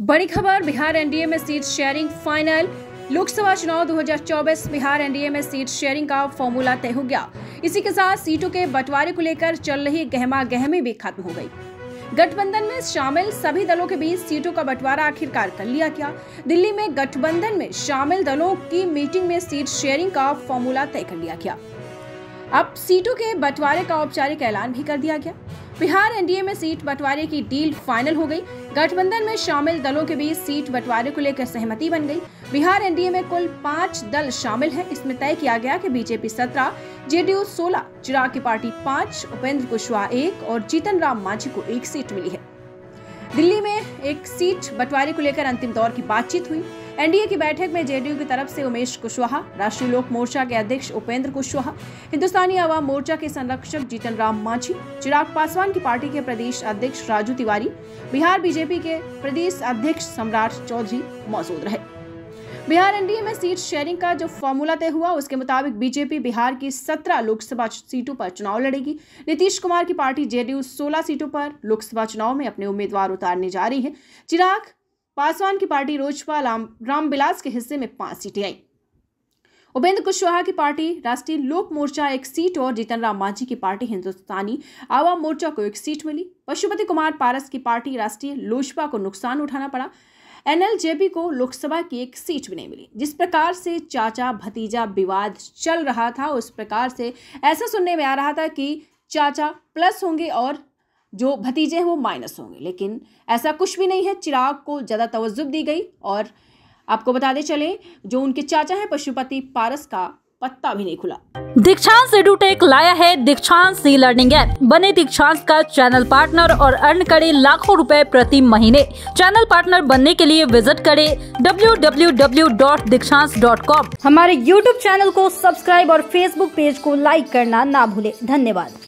बड़ी खबर, बिहार एनडीए में सीट शेयरिंग फाइनल। लोकसभा चुनाव 2024 बिहार एनडीए में सीट शेयरिंग का फॉर्मूला तय हो गया। इसी के साथ सीटों के बंटवारे को लेकर चल रही गहमा गहमी भी खत्म हो गई। गठबंधन में शामिल सभी दलों के बीच सीटों का बंटवारा आखिरकार कर लिया गया। दिल्ली में गठबंधन में शामिल दलों की मीटिंग में सीट शेयरिंग का फॉर्मूला तय कर लिया गया। अब सीटों के बंटवारे का औपचारिक ऐलान भी कर दिया गया। बिहार एनडीए में सीट बंटवारे की डील फाइनल हो गई। गठबंधन में शामिल दलों के बीच सीट बंटवारे को लेकर सहमति बन गई। बिहार एनडीए में कुल 5 दल शामिल हैं। इसमें तय किया गया कि बीजेपी 17, जेडीयू 16, चिराग की पार्टी 5, उपेंद्र कुशवाहा 1 और जीतन राम मांझी को 1 सीट मिली है। दिल्ली में एक सीट बंटवारे को लेकर अंतिम दौर की बातचीत हुई। एनडीए की बैठक में जेडीयू की तरफ से उमेश कुशवाहा, राष्ट्रीय लोक मोर्चा के अध्यक्ष उपेंद्र कुशवाहा, हिंदुस्तानी आवाम मोर्चा के संरक्षक जीतन राम मांझी, चिराग पासवान की पार्टी के प्रदेश अध्यक्ष राजू तिवारी, बिहार बीजेपी के प्रदेश अध्यक्ष सम्राट चौधरी मौजूद रहे। बिहार एनडीए में सीट शेयरिंग का जो फॉर्मूला तय हुआ, उसके मुताबिक बीजेपी बिहार की 17 लोकसभा सीटों पर चुनाव लड़ेगी। नीतीश कुमार की पार्टी जेडीयू 16 सीटों पर लोकसभा चुनाव में अपने उम्मीदवार उतारने जा रही है। चिराग पासवान की पार्टी रोजपा रामविलास के हिस्से में 5 सीटें आई। उपेंद्र कुशवाहा की पार्टी राष्ट्रीय लोक मोर्चा 1 सीट और जीतन राम मांझी की पार्टी हिंदुस्तानी आवाम मोर्चा को 1 सीट मिली। पशुपति कुमार पारस की पार्टी राष्ट्रीय लोजपा को नुकसान उठाना पड़ा। एनएलजेपी को लोकसभा की 1 सीट भी नहीं मिली। जिस प्रकार से चाचा भतीजा विवाद चल रहा था, उस प्रकार से ऐसा सुनने में आ रहा था कि चाचा प्लस होंगे और जो भतीजे हैं वो माइनस होंगे, लेकिन ऐसा कुछ भी नहीं है। चिराग को ज्यादा तवज्जो दी गई और आपको बताते चले, जो उनके चाचा हैं पशुपति पारस का पत्ता भी नहीं खुला। दीक्षांत एडुटेक लाया है दीक्षांत ई लर्निंग ऐप। बने दीक्षांत का चैनल पार्टनर और अर्न करें लाखों रुपए प्रति महीने। चैनल पार्टनर बनने के लिए विजिट करें www.dikshans.com। हमारे YouTube चैनल को सब्सक्राइब और Facebook पेज को लाइक करना ना भूले। धन्यवाद।